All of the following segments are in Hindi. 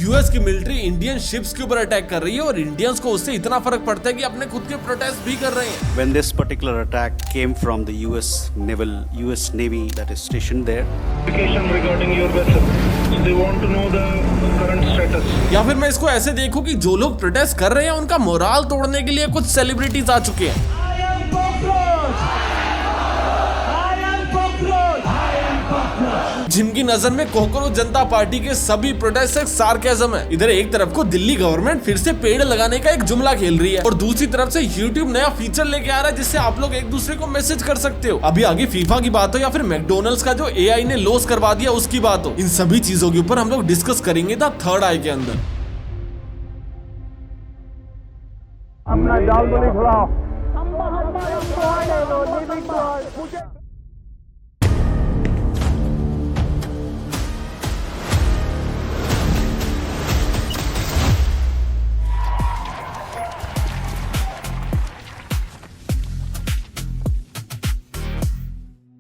यूएस की मिलिट्री इंडियन शिप्स के ऊपर अटैक कर रही है और इंडियंस को उससे इतना फर्क पड़ता है कि अपने खुद के प्रोटेस्ट भी कर रहे हैं। When this particular attack came from the US Navy that is stationed there. Regarding your vessel, they want to know the current status. या फिर मैं इसको ऐसे देखूं कि जो लोग प्रोटेस्ट कर रहे हैं उनका मोराल तोड़ने के लिए कुछ सेलिब्रिटीज आ चुके हैं। जिनकी नजर में कॉकरोच जनता पार्टी के सभी प्रोटेस्ट एक सार्केज्म है। इधर एक तरफ को दिल्ली गवर्नमेंट फिर से पेड़ लगाने का एक जुमला खेल रही है और दूसरी तरफ से यूट्यूब नया फीचर लेके आ रहा है जिससे आप लोग एक दूसरे को मैसेज कर सकते हो। अभी आगे फीफा की बात हो या फिर मैकडोनल्ड्स का जो एआई ने लॉस करवा दिया उसकी बात हो, इन सभी चीजों के ऊपर हम लोग डिस्कस करेंगे द थर्ड आई के अंदर। अपना जाल तो नहीं खुलाओ।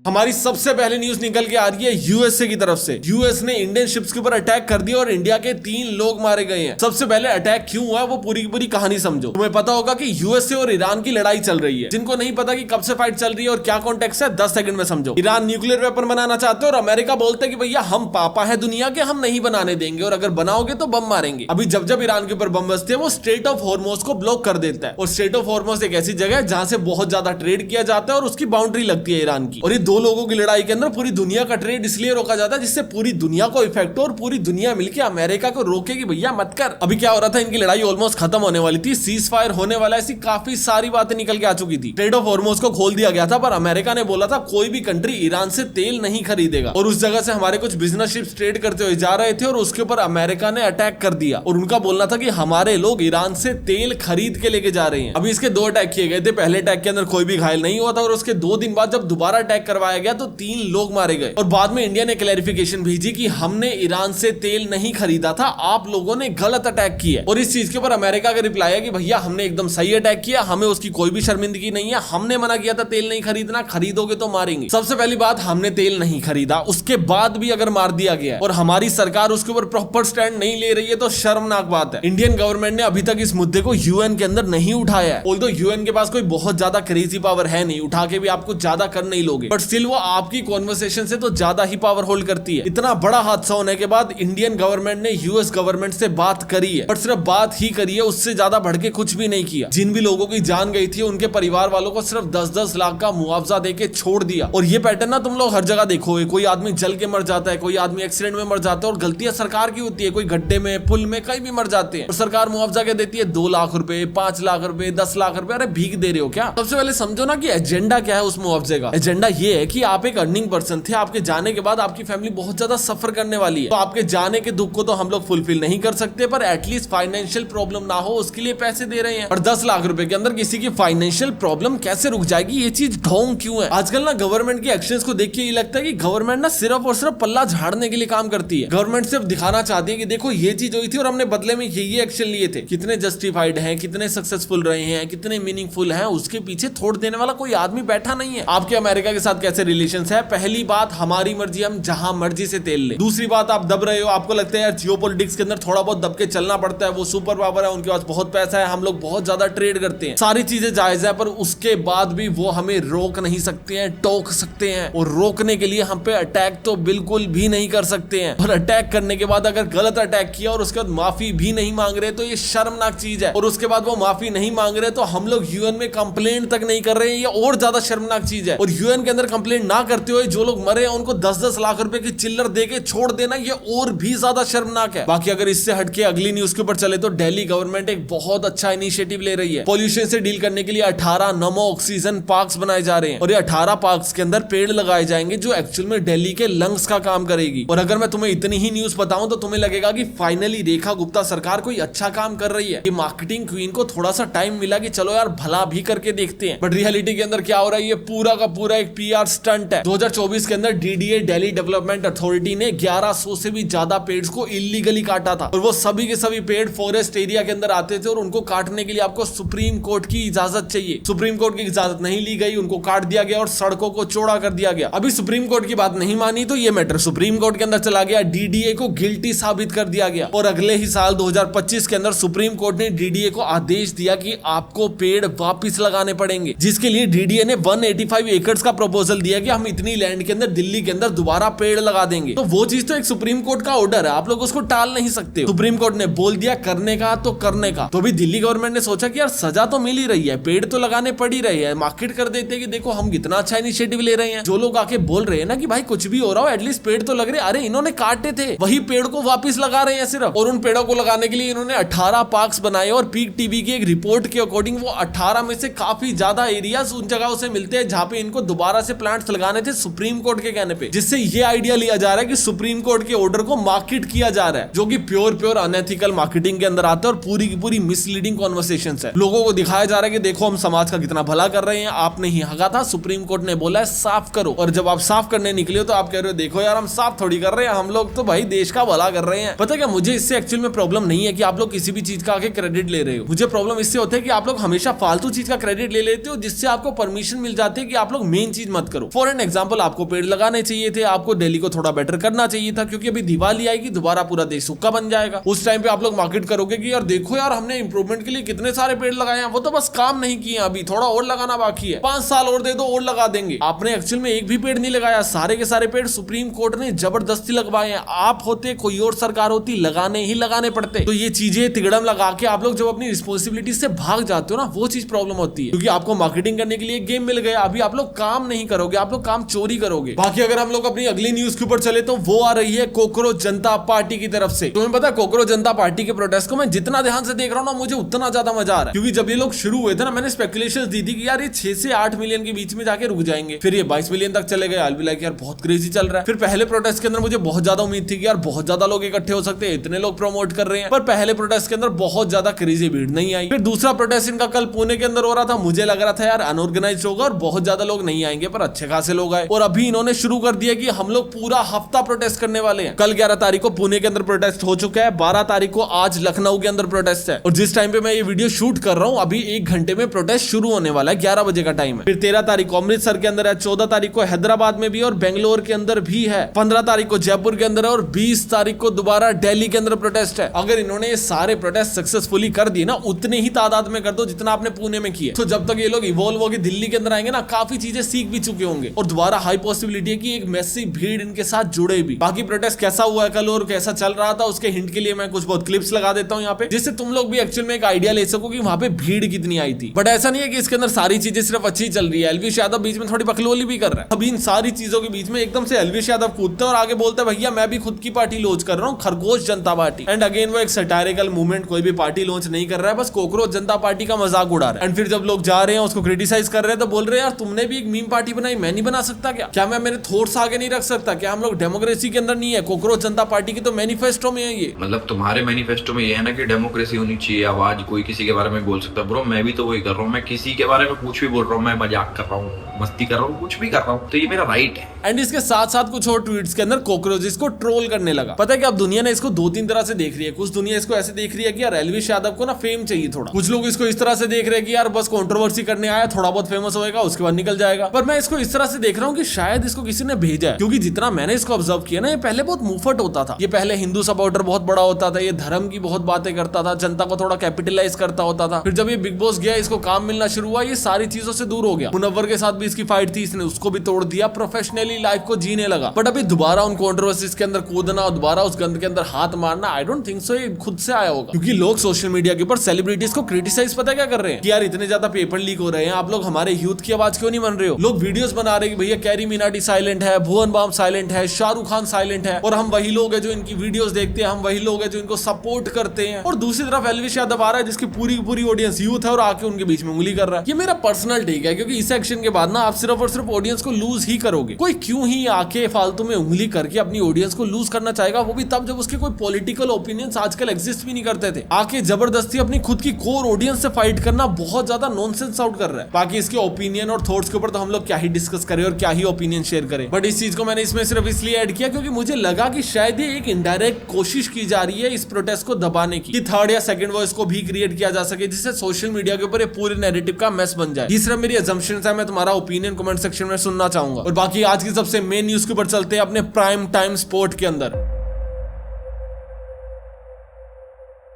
हमारी सबसे पहले न्यूज निकल के आ रही है यूएसए की तरफ से। यूएस ने इंडियन शिप्स के ऊपर अटैक कर दिया और इंडिया के 3 लोग मारे गए हैं। सबसे पहले अटैक क्यों हुआ वो पूरी की पूरी कहानी समझो। तुम्हें पता होगा कि यूएसए और ईरान की लड़ाई चल रही है। जिनको नहीं पता कि कब से फाइट चल रही है और क्या कॉन्टेक्स्ट है 10 सेकंड में समझो। ईरान न्यूक्लियर वेपन बनाना चाहते हैं और अमेरिका बोलते हैं कि भैया हम पापा है दुनिया के, हम नहीं बनाने देंगे और अगर बनाओगे तो बम मारेंगे। अभी जब जब ईरान के ऊपर बम बसते हैं वो स्ट्रेट ऑफ हॉर्मोज को ब्लॉक कर देता है और स्ट्रेट ऑफ हॉर्मोज एक ऐसी जगह है जहां से बहुत ज्यादा ट्रेड किया जाता है और उसकी बाउंड्री लगती है ईरान की। और ये दो लोगों की लड़ाई के अंदर पूरी दुनिया का ट्रेड इसलिए रोका जाता है जिससे पूरी दुनिया को इफेक्ट हो और पूरी दुनिया मिलकर अमेरिका को रोके कि भैया मत कर। अभी क्या हो रहा था, इनकी लड़ाई ऑलमोस्ट खत्म होने वाली थी, सीज फायर होने वाला, ऐसी काफी सारी बातें निकल के आ चुकी थी। ट्रेड ऑफ हॉर्मोज को खोल दिया गया था पर अमेरिका ने बोला था कोई भी कंट्री ईरान से तेल नहीं खरीदेगा और उस जगह से हमारे कुछ बिजनेस शिप्स ट्रेड करते हुए जा रहे थे और उसके ऊपर अमेरिका ने अटैक कर दिया और उनका बोलना था कि हमारे लोग ईरान से तेल खरीद के लेके जा रहे हैं। अभी इसके 2 अटैक किए गए थे। पहले अटैक के अंदर कोई भी घायल नहीं हुआ था और उसके 2 दिन बाद जब दोबारा अटैक करवाया गया तो 3 लोग मारे गए और बाद में इंडिया ने क्लैरिफिकेशन भेजी कि हमने ईरान से तेल नहीं खरीदा था, आप लोगों ने गलत अटैक किया। और इस चीज के ऊपर अमेरिका का रिप्लाई है कि भैया हमने एकदम सही अटैक किया, हमें उसकी कोई भी शर्मिंदगी नहीं है, हमने मना किया था तेल नहीं खरीदना, खरीदोगे तो मारेंगे। सबसे पहली बात, हमने तेल नहीं खरीदा, उसके बाद भी अगर मार दिया गया और हमारी सरकार उसके ऊपर प्रॉपर स्टैंड नहीं ले रही है तो शर्मनाक बात है। इंडियन गवर्नमेंट ने अभी तक इस मुद्दे को यूएन के अंदर नहीं उठाया है। ऑल्दो यूएन के पास कोई बहुत ज्यादा क्रेजी पावर है नहीं, उठा के भी आपको ज्यादा कर नहीं लोगे, बट स्टिल वो आपकी कॉन्वर्सेशन से तो ज्यादा ही पावर होल्ड करती है। इतना बड़ा हादसा होने के बाद इंडियन गवर्नमेंट ने यूएस गवर्नमेंट से बात करी है, बट सिर्फ बात ही करी है, उससे ज्यादा बढ़ के कुछ भी नहीं किया। जिन भी लोगों की जान गई थी उनके परिवार वालों को सिर्फ 10-10 लाख का मुआवजा देके छोड़ दिया। और ये पैटर्न ना तुम लोग हर जगह देखोगे, कोई आदमी जल के मर जाता है, कोई आदमी एक्सीडेंट में मर जाता है और गलतियां सरकार की होती है, कोई गड्ढे में पुल में कहीं भी मर जाते हैं और सरकार मुआवजा क्या देती है, 2 लाख रुपए, 5 लाख रुपए, 10 लाख रुपए। अरे भीख दे रहे हो क्या? सबसे पहले समझो ना कि एजेंडा क्या है उस मुआवजे का। एजेंडा ये है कि आप एक अर्निंग पर्सन थे, आपके जाने के बाद आपकी फैमिली बहुत ज्यादा सफर करने वाली है, तो आपके जाने के दुख को तो हम लोग फुलफिल नहीं कर सकते पर एटलीस्ट फाइनेंशियल प्रॉब्लम ना हो उसके लिए पैसे दे रहे हैं। और 10 लाख रुपए के अंदर किसी की फाइनेंशियल प्रॉब्लम कैसे रुक जाएगी, ये चीज ढोंग क्यों है? आजकल ना गवर्नमेंट के एक्शंस को देख के ये लगता है कि गवर्नमेंट ना सिर्फ और सिर्फ पल्ला झाड़ने के लिए काम करती है। गवर्नमेंट सिर्फ दिखाना चाहती है कि देखो ये चीज हुई थी और हमने बदले में ये एक्शन लिए थे। कितने जस्टिफाइड हैं, कितने सक्सेसफुल रहे हैं, कितने मीनिंगफुल हैं, उसके पीछे थोड़ देने वाला कोई आदमी बैठा नहीं है। आपके अमेरिका के साथ कैसे रिलेशंस है? पहली बात, हमारी मर्जी, हम जहां मर्जी से तेल ले। दूसरी बात, आप दब रहे हो, आपको लगता है यार जियोपॉलिटिक्स के अंदर थोड़ा बहुत दब के चलना पड़ता है, वो सुपर पावर है, उनके पास बहुत पैसा है, हम लोग बहुत ज्यादा ट्रेड करते हैं, सारी चीजें जायज है, पर उसके बाद भी वो हमें रोक नहीं सकते हैं, टोक सकते हैं। और रोकने के लिए हम पे अटैक तो बिल्कुल भी नहीं कर सकते हैं। और अटैक करने के बाद अगर गलत अटैक किया और उसके बाद माफी भी नहीं मांग रहे तो ये शर्मनाक चीज है। और उसके बाद वो माफी नहीं मांग रहे तो हम लोग यूएन में कंप्लेंट तक नहीं कर रहे हैं, ये और ज्यादा शर्मनाक चीज है। और यूएन के अंदर कंप्लेंट ना करते हुए जो लोग मरे हैं उनको 10-10 लाख रुपए की चिल्लर देके छोड़ देना, ये और भी ज्यादा शर्मनाक है। बाकी अगर इससे हटके अगली न्यूज के ऊपर चले तो दिल्ली गवर्नमेंट एक बहुत अच्छा इनिशिएटिव ले रही है। पॉल्यूशन से डील करने के लिए 18 नमो ऑक्सीजन पार्क्स बनाए जा रहे हैं और ये 18 पार्क्स के अंदर पेड़ लगाए जाएंगे जो एक्चुअल में दिल्ली के लंग्स का काम करेगी। और अगर मैं तुम्हें इतनी ही न्यूज बताऊं तो तुम्हें लगेगा कि फाइनली रेखा गुप्ता सरकार कोई अच्छा काम कर रही है। ये मार्केटिंग क्वीन को थोड़ा सा टाइम मिला कि चलो यार भला भी करके देखते हैं, बट रियलिटी के अंदर क्या हो रहा है, ये पूरा का पूरा एक पीआर स्टंट है। 2024 के अंदर डीडीए दिल्ली डेवलपमेंट अथॉरिटी ने 1100 से भी ज्यादा पेड़ को इलीगली काटा था और वो सभी के सभी पेड़ फॉरेस्ट एरिया के अंदर आते थे और उनको काटने के लिए आपको सुप्रीम कोर्ट की इजाजत चाहिए। सुप्रीम कोर्ट की इजाजत नहीं ली गई, उनको काट दिया गया और सड़कों को चौड़ा कर दिया गया। अभी सुप्रीम कोर्ट की बात नहीं मानी तो ये मैटर सुप्रीम कोर्ट के अंदर चला गया, डीडीए को गिल्टी साबित कर दिया गया और अगले ही साल 2025 के अंदर सुप्रीम कोर्ट ने डीडीए को आदेश दिया कि आपको पेड़ वापिस लगाने पड़ेंगे, जिसके लिए डीडीए ने 185 एकड़ का प्रपोजल दिया कि हम इतनी लैंड के अंदर दिल्ली के अंदर दोबारा पेड़ लगा देंगे। तो वो चीज तो एक सुप्रीम कोर्ट का ऑर्डर है, आप लोग उसको टाल नहीं सकते। सुप्रीम कोर्ट ने बोल दिया करने का तो करने का। तो भी दिल्ली गवर्नमेंट ने सोचा कि यार सजा तो मिल ही रही है, पेड़ तो लगाने पड़ ही रहे हैं, मार्केट कर देते कि देखो हम कितना अच्छा इनिशिएटिव ले रहे हैं। जो लोग आके बोल रहे हैं ना कि भाई कुछ भी हो रहा हो एटलीस्ट पेड़ तो लग रहे, अरे इन्होंने काटे थे वही पेड़ को वापस लगा रहे हैं सिर्फ। और उन पेड़ों को लगाने के लिए इन्होंने 18 पार्क्स बनाए और पीक टीवी की एक रिपोर्ट के अकॉर्डिंग वो 18 में से काफी ज्यादा एरियाज उन जगहों से मिलते हैं जहां पे इनको दोबारा से प्लांट्स लगाने थे सुप्रीम कोर्ट के कहने पे, जिससे ये आइडिया लिया जा रहा है कि सुप्रीम कोर्ट के ऑर्डर को मार्केट किया जा रहा है, जो कि प्योर अनएथिकल मार्केटिंग के अंदर आता है और पूरी की पूरी मिसलीडिंग कॉन्वर्सेशंस है। लोगों को दिखाया जा रहा है कि देखो हम समाज का कितना भला कर रहे हैं, आपने ही हगा था, सुप्रीम कोर्ट ने बोला है साफ करो। और जब आप साफ करने निकले हो तो आप कह रहे हो देखो यार हम साफ थोड़ी कर रहे हैं, हम लोग तो भाई देश का भला कर रहे हैं। पता क्या, मुझे इससे एक्चुअल में प्रॉब्लम नहीं है कि आप लोग किसी भी चीज का आके क्रेडिट ले रहे हो। मुझे प्रॉब्लम इससे होता है कि आप लोग हमेशा फालतू चीज का क्रेडिट ले लेते हो जिससे आपको परमिशन मिल जाती है कि आप लोग मेन चीज मत करो। फॉर एन एग्जांपल, आपको पेड़ लगाने चाहिए थे, आपको दिल्ली को थोड़ा बेटर करना चाहिए था क्योंकि अभी दिवाली आएगी, दोबारा पूरा देश सूखा बन जाएगा। उस टाइम पे आप लोग मार्केट करोगे कि यार देखो यार हमने इंप्रूवमेंट के लिए कितने सारे पेड़ लगाए हैं, वो तो बस काम नहीं किए, अभी थोड़ा और लगाना बाकी है, 5 साल और दे दो और लगा देंगे। आपने एक्चुअल में एक भी पेड़ नहीं लगाया, सारे के सारे पेड़ सुप्रीम कोर्ट ने जबरदस्ती लगवाए हैं। आप होते कोई और सरकार होती, लगाने ही लगाने पड़ते। तो ये चीजें तिगड़म लगा के आप लोग जब अपनी रिस्पॉन्सिबिलिटी से भाग जाते हो ना, वो चीज प्रॉब्लम होती है क्योंकि आपको मार्केटिंग करने के लिए गेम मिल गया, अभी आप लोग काम नहीं करोगे, आप लोग काम चोरी करोगे। बाकी अगर हम लोग अपनी अगली न्यूज के ऊपर चले तो वो आ रही है कोकरोच जनता पार्टी की तरफ से। तुम्हें पता है कोकरोच जनता पार्टी के प्रोटेस्ट को मैं जितना ध्यान से देख रहा हूँ ना, मुझे उतना ज्यादा मजा आ रहा है क्योंकि जब ये लोग शुरू हुए थे ना, मैंने स्पेकुलेशंस दी थी कि यार ये 6 से 8 मिलियन के बीच में जाके रुक जाएंगे, फिर ये 22 मिलियन तक चले गए। आई विल बी लाइक यार बहुत क्रेजी चल रहा है। फिर पहले प्रोटेस्ट के अंदर मुझे बहुत ज्यादा उम्मीद थी कि यार बहुत ज्यादा लोग इकट्ठे हो सकते हैं, इतने लोग प्रमोट कर रहे हैं, पर पहले प्रोटेस्ट के अंदर बहुत ज्यादा क्रेजी भीड़ नहीं आई। फिर दूसरा प्रोटेस्ट इनका कल पुणे के अंदर हो रहा था, मुझे लग रहा था यार अनऑर्गेनाइज होगा और बहुत ज्यादा लोग नहीं आएंगे, पर अच्छे खासे लोग आए। और अभी इन्होंने शुरू कर दिया कि हम लोग पूरा हफ्ता प्रोटेस्ट करने वाले हैं। कल 11 तारीख को पुणे के अंदर प्रोटेस्ट हो चुका है, 12 तारीख को आज लखनऊ के अंदर प्रोटेस्ट है और जिस टाइम पे मैं ये वीडियो शूट कर रहा हूँ अभी 1 घंटे में प्रोटेस्ट शुरू होने वाला है, 11 बजे का टाइम है। फिर 13 तारीख को अमृतसर के अंदर है, 14 तारीख को हैदराबाद में भी और बेंगलोर के अंदर भी है, 15 तारीख को जयपुर के अंदर है और 20 तारीख को दोबारा दिल्ली के अंदर प्रोटेस्ट है। अगर इन्होंने ये सारे प्रोटेस्ट सक्सेसफुली कर दिए ना, उतने ही तादाद में कर दो जितना आपने पुणे में किया, तो जब तक ये लोग इवॉल्व होकर दिल्ली के अंदर आएंगे ना, काफी चीजें सीख भी चुके होंगे और दोबारा हाई पॉसिबिलिटी है कि एक मैसिव भीड़ इनके साथ जुड़े भी। बाकी प्रोटेस्ट कैसा हुआ है कल और कैसा चल रहा था उसके हिंट के लिए मैं कुछ बहुत क्लिप्स लगा देता हूँ यहाँ पे, जिससे तुम लोग भी एक्चुअल में एक आइडिया ले सको कि वहां पे भीड़ कितनी आई थी। बट ऐसा नहीं है कि इसके अंदर सारी चीजें सिर्फ अच्छी चल रही है, एलविश यादव बीच में थोड़ी बकलोली भी कर रहा है। अभी इन सारी चीजों के बीच में एकदम से एलविश यादव कूदते हैं और आगे बोलते हैं भैया मैं भी खुद की पार्टी लॉन्च कर रहा हूँ, खरगोश जनता पार्टी। एंड अगेन वो एक सटायरिकल मूवमेंट, कोई भी पार्टी लॉन्च नहीं कर रहा है, बस कोकरोच जनता पार्टी का मजाक उड़ा रहा है। एंड फिर जब लोग जा रहे हैं उसको क्रिटिसाइज कर रहे हैं तो बोल रहे हैं यार तुमने भी एक मीम पार्टी बनाई, मैं नहीं बना सकता क्या मैं मेरे थॉट्स आगे नहीं रख सकता क्या? हम लोग डेमोक्रेसी के अंदर नहीं है? कोकरोच जनता पार्टी की तो मैनिफेस्टो में है ये। मतलब तुम्हारे मैनिफेस्टो में ये है ना कि डेमोक्रेसी होनी चाहिए, आवाज कोई किसी के बारे में बोल सकता है। ब्रो मैं भी तो वही कर रहा हूँ, मैं किसी के बारे में कुछ भी बोल रहा हूँ, मैं मजाक कर रहा हूँ, मस्ती कर रहा हूँ, कुछ भी कर रहा हूँ, तो ये मेरा राइट है। एंड इसके साथ साथ कुछ और ट्वीट्स के अंदर कोकरोचेस को ट्रोल करने लगा। पता है कि अब दुनिया ने इसको 2-3 तरह से देख रही है। कुछ दुनिया इसको ऐसे देख रही है कि यार एलविश यादव को ना फेम चाहिए थोड़ा, कुछ लोग इसको इस तरह से देख रहे हैं कि यार बस कंट्रोवर्सी करने आया, थोड़ा बहुत फेमस होएगा उसके बाद निकल जाएगा। पर मैं इसको इस तरह से देख रहा हूँ कि शायद इसको किसी ने भेजा है, क्योंकि जितना मैंने इसको ऑब्जर्व किया ना, ये पहले बहुत मुफट होता था, ये पहले हिंदू सपोर्टर बहुत बड़ा होता था, ये धर्म की बहुत बातें करता था, जनता को थोड़ा कैपिटलाइज करता होता था। फिर जब ये बिग बॉस गया, इसको काम मिलना शुरू हुआ, ये सारी चीजों से दूर हो गया। मुनव्वर के साथ भी इसकी फाइट थी, इसने उसको भी तोड़ दिया, प्रोफेशनली लाइफ को जीने लगा। बट अभी दोबारा उन कंट्रोवर्सीज के अंदर कूदना और दोबारा उस गंद के अंदर हाथ मारना, आई डोंट थिंक सो ये खुद से आया होगा, क्योंकि लोग सोशल मीडिया के ऊपर सेलिब्रिटीज को क्रिटिसाइज पता क्या कर रहे हैं कि यार इतने ज्यादा पेपर लीक हो रहे हैं, आप लोग हमारे यूथ की आवाज क्यों नहीं बन रहे हो? लोग वीडियोस बना रहे हैं कि भैया कैरी मिनाटी साइलेंट है, भुवन बाम साइलेंट है, शाहरुख खान साइलेंट है, और हम वही लोग हैं जो इनकी वीडियोस देखते हैं, हम वही लोग हैं जो इनको सपोर्ट करते हैं। और दूसरी तरफ एलविश यादव आ रहा है जिसकी पूरी पूरी ऑडियंस यूथ है और आके उनके बीच में उंगली कर रहा है। ये मेरा पर्सनल टेक है, क्योंकि इस एक्शन के बाद ना आप सिर्फ और सिर्फ ऑडियंस को लूज ही करोगे। कोई क्यों ही आके फालतू में उंगली करके अपनी ऑडियंस को लूज करना चाहेगा, वो भी तब जब उसके कोई पॉलिटिकल ओपिनियंस आजकल एग्जिस्ट भी नहीं करते थे। आके जबरदस्ती अपनी खुद की कोर ऑडियंस से फाइट करना बहुत ज्यादा नॉनसेंस आउट कर रहा है। बाकी इसके ओपिनियन और थॉट्स के ऊपर तो हम लोग क्या ही डिस्कस करें और क्या ही ओपिनियन शेयर करें, बट इस चीज को मैंने इसमें सिर्फ इसलिए ऐड किया क्योंकि मुझे लगा कि शायद ये एक इनडायरेक्ट कोशिश की जा रही है इस प्रोटेस्ट को दबाने की, कि थर्ड या सेकंड वॉइस को भी क्रिएट किया जा सके जिससे सोशल मीडिया के ऊपर ये पूरे नैरेटिव का मेस बन जाए। ये सिर्फ मेरी assumptions है, मैं तुम्हारा ओपिनियन कमेंट सेक्शन में सुनना चाहूंगा। और बाकी आज की सबसे मेन न्यूज के ऊपर चलते हैं अपने प्राइम टाइम स्पोर्ट के अंदर।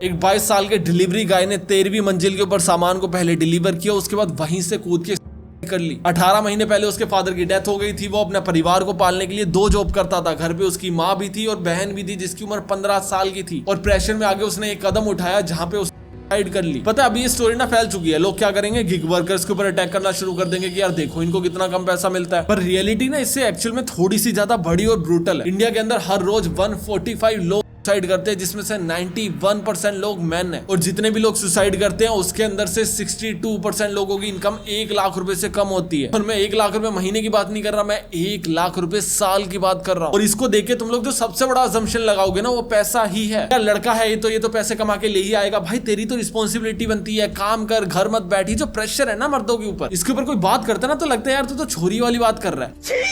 एक 22 साल के डिलीवरी गाय ने 13वीं मंजिल के ऊपर सामान को पहले डिलीवर किया, उसके बाद वहीं से कूद के कर ली। 18 महीने पहले उसके फादर की डेथ हो गई थी। वो अपने परिवार को पालने के लिए 2 जॉब करता था। घर पे उसकी माँ भी थी और बहन भी थी जिसकी उम्र 15 साल की थी, और प्रेशर में आगे उसने एक कदम उठाया जहाँ पे सुसाइड कर ली। पता है अभी ये स्टोरी ना फैल चुकी है। लोग क्या करेंगे, गिग वर्कर्स के ऊपर अटैक करना शुरू कर देंगे कि यार देखो इनको कितना कम पैसा मिलता है, पर रियलिटी ना इससे एक्चुअल में थोड़ी सी ज्यादा बड़ी और ब्रूटल है। इंडिया के अंदर हर रोज 145 लोग सुसाइड करते हैं, जिसमें से 91% लोग मेन है, और जितने भी लोग सुसाइड करते हैं उसके अंदर से 62% लोगों की इनकम 1 लाख रुपए से कम होती है। और मैं 1 लाख रुपए महीने की बात नहीं कर रहा, मैं 1 लाख रुपए साल की बात कर रहा हूँ। और इसको देख के तुम लोग जो सबसे बड़ा असम्पशन लगाओगे ना वो पैसा ही है। क्या लड़का है ये तो पैसे कमा के ले ही आएगा। भाई तेरी तो रिस्पॉन्सिबिलिटी बनती है, काम कर, घर मत बैठी। जो प्रेशर है ना मर्दों के ऊपर, इसके ऊपर कोई बात करता है ना तो लगता है यार तू तो छोरी वाली बात कर रहा है।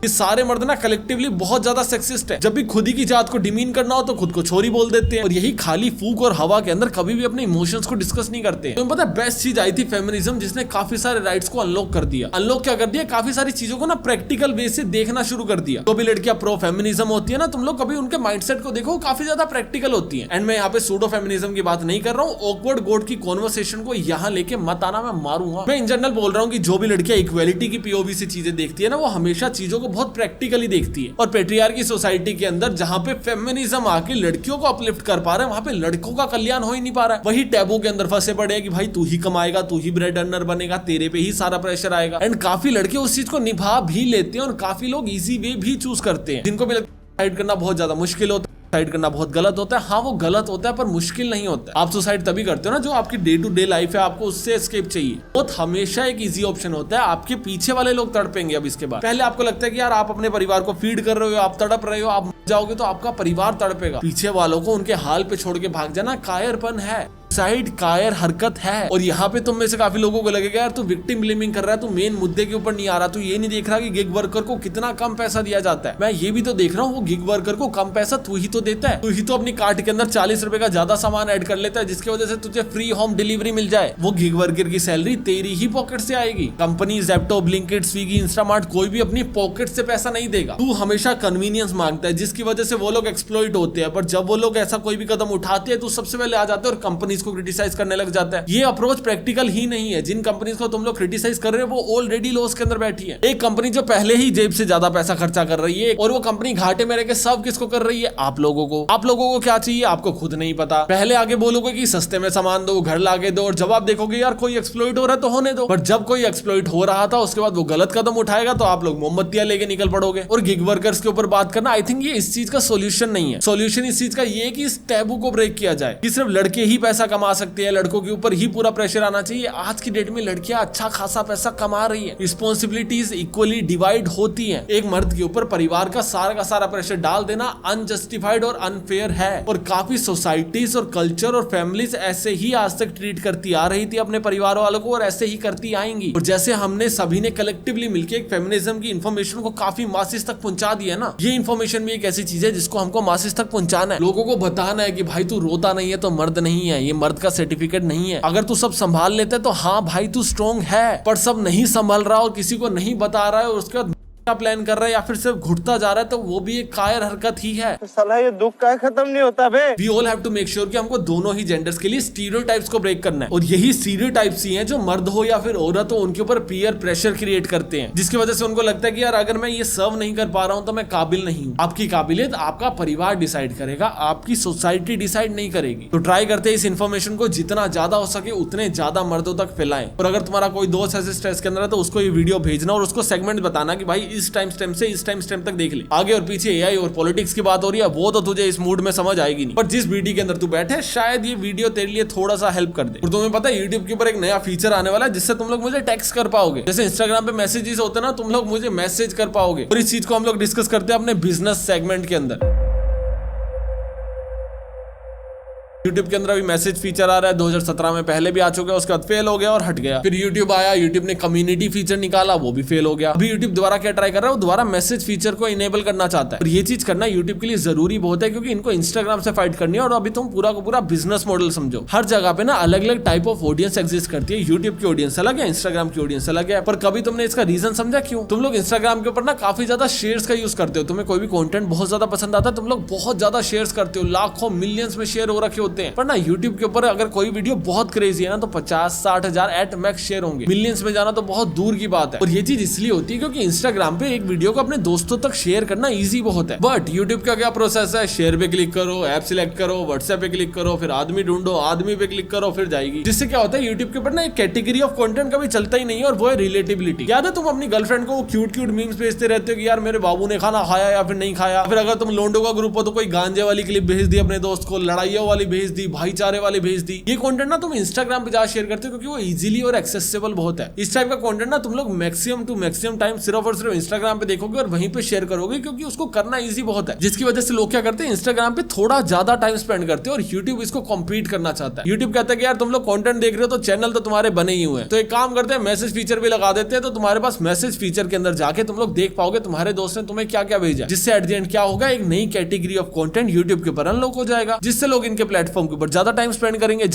ये सारे मर्द ना कलेक्टिवली बहुत ज्यादा सेक्सिस्ट है। जब भी खुद ही की जात को डिमीन करना हो तो खुद को छोरी बोल देते हैं, और यही खाली फूक और हवा के अंदर कभी भी अपने इमोशंस को डिस्कस नहीं करते। तुम्हें पता है बेस्ट चीज आई थी फेमिनिज्म, जिसने काफी सारे राइट्स को अनलॉक कर दिया। अनलॉक क्या कर दिया, काफी सारी चीजों को ना प्रैक्टिकल वे से देखना शुरू कर दिया। तो भी लड़कियां प्रो फेमिनिज्म होती है ना, तुम लोग कभी उनके माइंडसेट को देखो, काफी ज्यादा प्रैक्टिकल होती है। एंड मैं यहाँ पे सूडो फेमिनिज्म की बात नहीं कर रहा हूँ। ऑकवर्ड गोड की कॉन्वर्सेशन को यहाँ लेके मत आना, मैं मारूंगा। मैं इन जनरल बोल रहा हूँ कि जो भी लड़कियां इक्वालिटी की पीओवी से चीजें देखती है ना, वो हमेशा चीजों को बहुत प्रैक्टिकली देखती है। और पेट्रियार्की सोसाइटी के अंदर जहां पे फेमिनिज्म आके लड़कियों को अपलिफ्ट कर पा रहा है, वहां पे लड़कों का कल्याण हो ही नहीं पा रहा है। वही टैबू के अंदर फंसे पड़े हैं कि भाई तू ही कमाएगा, तू ही ब्रेड अर्नर बनेगा, तेरे पे ही सारा प्रेशर आएगा। एंड काफी लड़के उस चीज को निभा भी लेते हैं, और काफी लोग इजी वे भी चूज करते हैं, जिनको भी लगता है सुसाइड करना बहुत ज्यादा मुश्किल होता है, सुसाइड करना बहुत गलत होता है। हाँ वो गलत होता है पर मुश्किल नहीं होता है। आप सुसाइड तभी करते हो ना जो आपकी डे टू डे लाइफ है, आपको उससे एस्केप चाहिए। बहुत हमेशा एक इजी ऑप्शन होता है। आपके पीछे वाले लोग तड़पेंगे। अब इसके बाद पहले आपको लगता है कि यार आप अपने परिवार को फीड कर रहे हो, आप तड़प रहे हो, आप मर जाओगे तो आपका परिवार तड़पेगा। पीछे वालों को उनके हाल पे छोड़ के भाग जाना कायरपन है, सुसाइड कायर हरकत है। और यहाँ पे तुम में से काफी लोगों को लगेगा यार तू विक्टिम ब्लेमिंग कर रहा है, तू मेन मुद्दे के ऊपर नहीं आ रहा, तू ये नहीं देख रहा कि गिग वर्कर को कितना कम पैसा दिया जाता है। मैं ये भी तो देख रहा हूँ, वो गिग वर्कर को कम पैसा तू ही तो देता है। तू ही तो अपनी कार्ट के अंदर 40 रुपए का ज्यादा सामान ऐड कर लेता है, जिसकी वजह से तुझे फ्री होम डिलीवरी मिल जाए। वो गिग वर्कर की सैलरी तेरी ही पॉकेट से आएगी। Company Zepto, Blinkit, Swiggy, Instamart कोई भी अपनी पॉकेट से पैसा नहीं देगा। तू हमेशा कन्वीनियंस मांगता है, जिसकी वजह से वो लोग एक्सप्लॉइट होते हैं। पर जब वो लोग ऐसा कोई भी कदम उठाते हैं तो सबसे पहले आ जाते हैं और कंपनीज को क्रिटिसाइज करने लग जाता है। ये अप्रोच प्रैक्टिकल ही नहीं है। जिन कंपनीज को तुम लोग क्रिटिसाइज कर रहे हो वो ऑलरेडी लॉस के अंदर बैठी है। एक कंपनी जो पहले ही जेब से ज्यादा पैसा खर्चा कर रही है, और वो कंपनी घाटे में रह के सब किसको कर रही है, आप लोगों को। आप लोगों को क्या चाहिए आपको खुद नहीं पता। पहले आगे बोलोगे कि सस्ते में सामान दो, घर लाके दो, और जब आप देखोगे यार कोई एक्सप्लॉइट हो रहा है तो होने दो। पर जब कोई एक्सप्लॉइट हो रहा था उसके बाद वो गलत कदम उठाएगा तो आप लोग मोमबत्तियां लेके निकल पड़ोगे। और गिग वर्कर्स के ऊपर बात करना, आई थिंक ये इस चीज का सोल्यूशन नहीं है। सोल्यूशन इस चीज का ये कि इस टैबू को ब्रेक किया जाए कि सिर्फ लड़के ही पैसा कमा सकते हैं, लड़कों के ऊपर ही पूरा प्रेशर आना चाहिए। आज की डेट में लड़कियां अच्छा खासा पैसा कमा रही है, रिस्पॉन्सिबिलिटीज इक्वली डिवाइड होती हैं। एक मर्द के ऊपर परिवार का सारा प्रेशर डाल देना अनजस्टिफाइड और अनफेयर है। और काफी सोसाइटीज और कल्चर और फैमिलीज ऐसे ही आज तक ट्रीट करती आ रही थी अपने परिवार वालों को, और ऐसे ही करती आएंगी। और जैसे हमने सभी ने कलेक्टिवली मिलकर एक फेमिनिज्म की इन्फॉर्मेशन को काफी मासिस तक पहुंचा दिया ना, ये इन्फॉर्मेशन भी एक ऐसी चीज है जिसको हमको मासिस तक पहुंचाना है। लोगों को बताना है कि भाई तू रोता नहीं है तो मर्द नहीं है, ये मर्द का सर्टिफिकेट नहीं है। अगर तू सब संभाल लेते तो हाँ भाई तू स्ट्रॉन्ग है, पर सब नहीं संभाल रहा और किसी को नहीं बता रहा है और उसके बाद प्लान कर रहा है या फिर सिर्फ घुटता जा रहा है, तो वो भी एक कायर हरकत ही है। साला ये दुख का खत्म नहीं होता बे। We all have to make sure कि हमको दोनों ही जेंडर्स के लिए स्टीरियोटाइप्स को ब्रेक करना है। और यही स्टीरियोटाइप्स ही हैं जो मर्द हो या फिर औरत हो उनके ऊपर पीयर प्रेशर क्रिएट करते हैं, जिसकी वजह से उनको लगता है कि यार अगर मैं ये सर्व नहीं कर पा रहा हूं तो मैं काबिल नहीं हूं। आपकी काबिलियत आपका परिवार डिसाइड करेगा, आपकी सोसाइटी डिसाइड नहीं करेगी। तो ट्राई करते हैं इस इन्फॉर्मेशन को जितना ज्यादा हो सके उतने ज्यादा मर्दों तक फैलाएं। और अगर तुम्हारा कोई दोस्त ऐसे स्ट्रेस के अंदर है तो उसको ये वीडियो भेजना और उसको सेगमेंट बताना कि भाई इस टाइम स्टेम से इस टाइम स्टेम तक देख ले। आगे और पीछे एआई और पॉलिटिक्स की बात हो रही है वो तो तुझे इस मूड में समझ आएगी नहीं, पर जिस बीटी के अंदर तू बैठे शायद ये वीडियो तेरे लिए थोड़ा सा हेल्प कर दे। और तुम्हें पता है यूट्यूब के ऊपर एक नया फीचर आने वाला है जिससे तुम लोग मुझे टेक्स्ट कर पाओगे। जैसे इंस्टाग्राम पे मैसेजेस होते हैं ना, तुम लोग मुझे मैसेज कर पाओगे। और इस चीज को हम लोग डिस्कस करते हैं अपने बिजनेस सेगमेंट के अंदर। यूट्यूब के अंदर अभी मैसेज फीचर आ रहा है, 2017 में पहले भी आ चुका है, उसके बाद फेल हो गया और हट गया। फिर यूट्यूब आया, यूट्यूब ने कम्युनिटी फीचर निकाला, वो भी फेल हो गया। अभी यूट्यूब दोबारा क्या ट्राई कर रहा है, वो दोबारा मैसेज फीचर को इनेबल करना चाहता है। और ये चीज करना यूट्यूब के लिए जरूरी बहुत है, क्योंकि इनको इंस्टाग्राम से फाइट करनी है। और अभी तुम पूरा का पूरा बिजनेस मॉडल समझो, हर जगह पे ना अलग अलग टाइप ऑफ ऑडियंस एग्जिस्ट करती है। यूट्यूब की ऑडियंस अलग है, इंस्टाग्राम की ऑडियंस अलग है। पर कभी तुमने इसका रीजन समझा क्यों? तुम लोग इंस्टाग्राम के ऊपर ना काफी ज्यादा शेयर्स का यूज करते हो। तुम्हें कोई भी कंटेंट बहुत ज्यादा पसंद आता है, तुम लोग बहुत ज्यादा शेयर्स करते हो, लाखों मिलियंस में शेयर हो रखे होते हैं। पर ना यूट्यूब के ऊपर अगर कोई वीडियो बहुत क्रेजी है ना, तो 50-60 हजार एट मैक्स शेयर होंगे। मिलियंस में जाना तो बहुत दूर की बात है। और ये चीज इसलिए होती है क्योंकि इंस्टाग्राम पे एक वीडियो को अपने दोस्तों तक शेयर करना इजी बहुत है। बट यूट्यूब का क्या प्रोसेस है, शेयर पे क्लिक करो, ऐप सिलेक्ट करो, व्हाट्सएप पे क्लिक करो, फिर आदमी ढूंढो, आदमी पे क्लिक करो, फिर जाएगी। जिससे क्या होता है, यूट्यूब के ऊपर ना एक कैटेगरी ऑफ कंटेंट कभी चलता ही नहीं है, और वो है रिलेटिबिलिटी। याद है तुम अपनी गर्लफ्रेंड को क्यूट क्यूट मीम्स भेजते रहते हो कि यार मेरे बाबू ने खाना खाया या फिर नहीं खाया। फिर अगर तुम लोंडो का ग्रुप हो तो कोई गांजे वाली क्लिप भेज दी अपने दोस्त को, लड़ाइयों वाली भेज दी, भाईचारे वाली भेज दी। ये कंटेंट ना तुम इंस्टाग्राम पे जा शेयर करते हो, क्योंकि वो इजीली और एक्सेसिबल बहुत है। इस टाइप का कंटेंट ना तुम लोग मैक्सिमम टू मैक्सिमम टाइम सिर्फ और सिर्फ इंस्टाग्राम पे देखोगे और वहीं पे शेयर करोगे, क्योंकि उसको करना इजी बहुत है। जिसकी वजह से लोग क्या करते हैं, इंस्टाग्राम पे थोड़ा ज्यादा टाइम स्पेंड करते हैं, और यूट्यूब इसको कॉम्पीट करना चाहता है। यूट्यूब कहता है कि यार तुम लोग कंटेंट देख रहे हो तो चैनल तो तुम्हारे बने ही हुए हैं, तो एक काम करते हैं मैसेज फीचर भी लगा देते हैं, तो तुम्हारे पास मैसेज फीचर के अंदर जाके तुम लोग देख पाओगे तुम्हारे दोस्त ने तुम्हें क्या क्या भेजा, जिससे एट द एंड क्या होगा, एक नई कैटेगरी ऑफ कंटेंट यूट्यूब के ऊपर अनलॉक हो जाएगा, जिससे लोग इनके प्लेटफॉर्म के ऊपर ज्यादा टाइम स्पेंड करेंगे,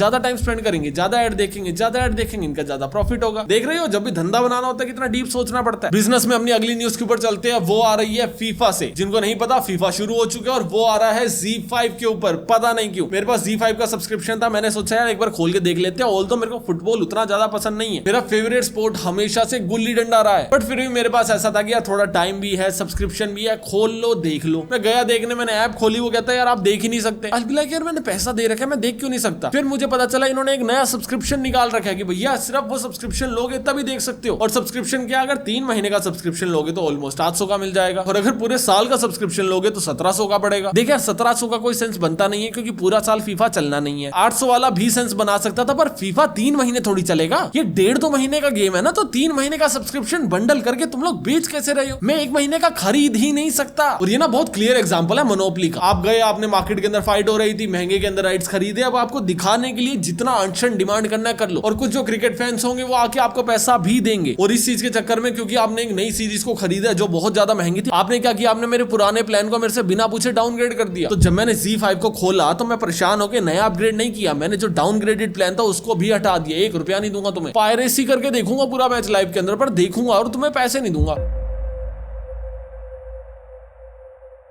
ज्यादा ऐड देखेंगे, इनका ज्यादा प्रॉफिट होगा। देख रहे हो, जब भी धंधा बनाना होता है कितना डीप सोचना पड़ता है। बिजनेस में अपनी अगली न्यूज के ऊपर चलते हैं, वो आ रही है फीफा से। जिनको नहीं पता, फीफा शुरू हो चुका है और वो आ रहा है Z5 के ऊपर। पता नहीं क्यों मेरे पास Z5 का सब्सक्रिप्शन था, मैंने सोचा यार एक बार खोल के देख लेते हैं। ऑल्दो मेरे को फुटबॉल उतना ज्यादा पसंद नहीं है, मेरा फेवरेट स्पोर्ट हमेशा से गुल्ली डंडा रहा है, बट फिर भी मेरे पास ऐसा था कि यार थोड़ा टाइम भी है, सब्सक्रिप्शन भी है, खोल लो देख लो। मैं गया देखने, मैंने ऐप खोली, वो कहता है यार आप देख ही नहीं सकते। आज भी लाइक यार मैंने पैसा दे रखा है, मैं देख क्यों नहीं सकता। फिर मुझे पता चला इन्होंने एक नया सब्सक्रिप्शन निकाल रखा है कि भैया सिर्फ वो सब्सक्रिप्शन लोगे तभी देख सकते हो। और सब्सक्रिप्शन क्या, अगर 3 महीने का सब्सक्रिप्शन लोगे तो ऑलमोस्ट 800 का मिल जाएगा, और अगर पूरे साल का सब्सक्रिप्शन लोगे तो 1700 का पड़ेगा। देखिए यार 1700 का कोई सेंस बनता नहीं है, क्योंकि पूरा साल फीफा चलना नहीं है। 800 वाला भी सेंस बना सकता था, पर फीफा 3 महीने थोड़ी चलेगा। ये 1.5-2 महीने का गेम है ना, तो 3 महीने का सब्सक्रिप्शन बंडल करके तुम लोग बेच कैसे रहे हो? मैं 1 महीने का खरीद ही नहीं सकता। और ये ना बहुत क्लियर एग्जांपल है मोनोपोली का। आप गए, आपने मार्केट के अंदर फाइट हो रही थी, महंगे के अंदर राइट्स खरीदे, अब आपको दिखाने के लिए जितना अनशन डिमांड करना कर लो, और कुछ जो क्रिकेट फैंस होंगे वो आके आपको पैसा भी देंगे। और इस चीज के चक्कर में, क्योंकि आपने एक नई सीरीज को खरीदा जो बहुत ज्यादा महंगी थी, आपने क्या किया, आपने मेरे पुराने प्लान को मेरे से बिना पूछे डाउनग्रेड कर दिया। तो जब मैंने Z5 को खोला तो मैं परेशान होकर नया अपग्रेड नहीं किया, मैंने जो डाउनग्रेडेड प्लान था उसको भी हटा दिया। 1 रुपया नहीं दूंगा तुम्हें, पायरेसी करके देखूंगा पूरा मैच लाइव के अंदर, पर देखूंगा और तुम्हें पैसे नहीं दूंगा।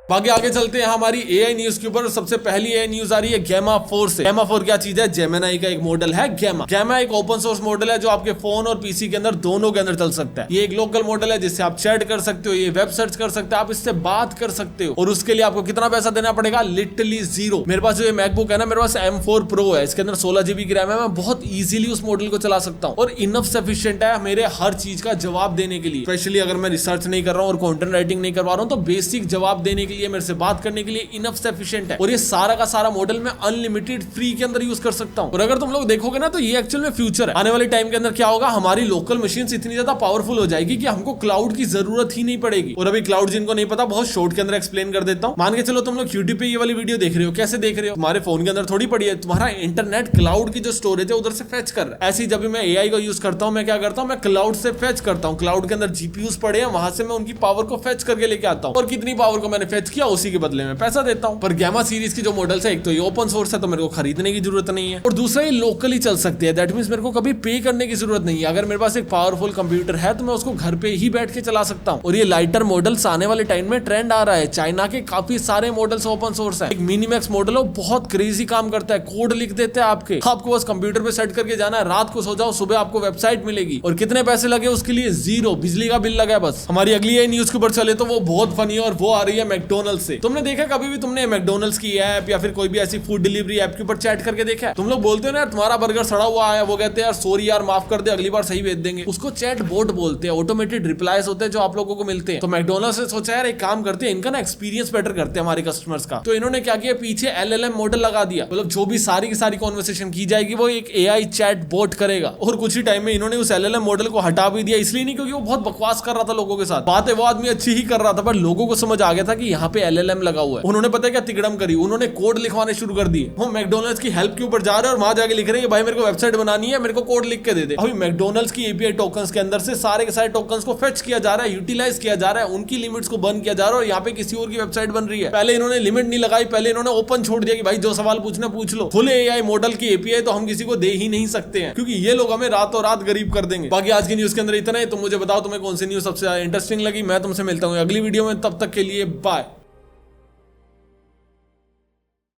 बाकी आगे चलते हैं हमारी एआई न्यूज के ऊपर। सबसे पहली एआई न्यूज आ रही है गैमा 4 से। गैमा 4 क्या चीज है, जेमिनी का एक मॉडल है गैमा। गैमा एक ओपन सोर्स मॉडल है जो आपके फोन और पीसी के अंदर दोनों के अंदर चल सकता है। ये एक लोकल मॉडल है जिससे आप चैट कर सकते हो, ये वेब सर्च कर सकते हो, आप इससे बात कर सकते हो। और उसके लिए आपको कितना पैसा देना पड़ेगा, लिटरली 0। मेरे पास जो ये मैकबुक है ना, मेरे पास M4 Pro है, इसके अंदर 16 GB की रैम है। मैं बहुत इजीली उस मॉडल को चला सकता हूँ और इनफ सफिशिएंट है मेरे हर चीज का जवाब देने के लिए। स्पेशली अगर मैं रिसर्च नहीं कर रहा हूँ और कंटेंट राइटिंग नहीं करवा रहा हूँ, तो बेसिक जवाब देने के लिए, मेरे से बात करने के लिए इनफ सफिशिएंट है। और ये सारा का सारा मॉडल मैं अनलिमिटेड फ्री के अंदर यूज कर सकता हूं। और अगर तुम लोग देखोगे ना, तो ये एक्चुअल में फ्यूचर है। आने वाले टाइम के अंदर क्या होगा, हमारी लोकल मशीन्स इतनी ज्यादा पावरफुल हो जाएगी कि हमको क्लाउड की जरूरत ही नहीं पड़ेगी। और अभी क्लाउड जिनको नहीं पता, बहुत शॉर्ट के अंदर एक्सप्लेन कर देता हूं। मान के चलो तुम लोग यूट्यूब पे ये वाली वीडियो देख रहे हो, कैसे देख रहे हो, तुम्हारे फोन के अंदर थोड़ी पड़ी है, तुम्हारा इंटरनेट क्लाउड की जो स्टोरेज है उधर से फेच कर रहा है। ऐसे जब भी मैं एआई को यूज करता हूं, मैं क्या करता हूं, मैं क्लाउड से फेच करता हूं। क्लाउड के अंदर जीपीयूज पड़े हैं, वहां से मैं उनकी पावर को फेच करके लेके आता हूं, और कितनी पावर को मैंने फेच किया उसी के बदले में पैसा देता हूं। पर गैमा सीरीज की जो मॉडल्स है, एक तो ये ओपन सोर्स है तो मेरे को खरीदने की जरूरत नहीं है, और दूसरा ये लोकली चल सकती है। दैट मींस मेरे को कभी पे करने की जरूरत नहीं है। अगर मेरे पास एक पावरफुल कंप्यूटर है तो मैं उसको घर पे ही बैठ के चला सकता हूं। और ये लाइटर मॉडल्स आने वाले टाइम में ट्रेंड आ रहा है। चाइना के काफी सारे मॉडल्स ओपन सोर्स है। एक मिनीमैक्स मॉडल है, बहुत क्रेजी काम करता है, कोड लिख देते हैं आपको बस कंप्यूटर पे सेट करके जाना है, रात को सो जाओ, सुबह आपको वेबसाइट मिलेगी। और कितने पैसे लगे उसके लिए, 0, बिजली का बिल लगा है बस। हमारी अगली न्यूज के ऊपर चले तो वो बहुत फनी है, और वो आ रही है मैकडोनल्ड्स से। तुमने देखा कभी भी, तुमने मैकडोनल्ड्स की ऐप या फिर कोई भी ऐसी फूड डिलीवरी ऐप के ऊपर चैट करके देखा है? तुम लोग बोलते हो ना यार तुम्हारा बर्गर सड़ा हुआ आया, वो कहते हैं यार सॉरी यार माफ कर दे, अगली बार सही भेज देंगे। उसको चैट बोट बोलते हैं, ऑटोमेटेड रिप्लाईज होते हैं जो आप लोगों को मिलते हैं। तो मैकडोनल्ड्स ने सोचा यार एक काम करते हैं, इनका ना एक्सपीरियंस बेटर करते हैं हमारे कस्टमर्स का। तो इन्होंने क्या किया, पीछे LLM मॉडल लगा दिया। मतलब जो भी सारी की सारी कॉन्वर्सेशन की जाएगी वो एक AI चैट बोट करेगा। और कुछ ही टाइम में इन्होंने उस LLM मॉडल को हटा भी दिया, इसलिए नहीं क्योंकि वो बहुत बकवास कर रहा था लोगों के साथ। बातें वो आदमी अच्छी ही कर रहा था, पर लोगों को समझ आ गया था कि यहाँ यहाँ पे LLM लगा हुआ है। उन्होंने पता है क्या तिकड़म करी, उन्होंने कोड लिखवाने शुरू कर दिए। वो मैकडोनल्ड्स की हेल्प के ऊपर जा रहे हैं और वहां जाके लिख रहे हैं भाई मेरे को वेबसाइट बनानी है, मेरे को कोड लिख के दे दे। अभी मैकडोनल्ड्स की API टोकन्स के अंदर से सारे के सारे टोकन्स को फेच किया जा रहा है, यूटिलाइज किया जा रहा है, उनकी लिमिट्स को बंद किया जा रहा है और यहाँ पे किसी और की वेबसाइट बन रही है। पहले इन्होंने लिमिट नहीं लगाई, पहले इन्होंने ओपन छोड़ दिया कि भाई जो सवाल पूछना पूछ लो। फुल AI मॉडल की API तो हम किसी को दे ही नहीं सकते हैं क्योंकि ये लोग हमें रातों रात गरीब कर देंगे। बाकी आज की न्यूज के अंदर इतना ही। तो मुझे बताओ तुम्हें कौन सी न्यूज सबसे ज्यादा इंटरेस्टिंग लगी। मैं तुमसे मिलता हूँ अगली वीडियो में, तब तक के लिए बाय।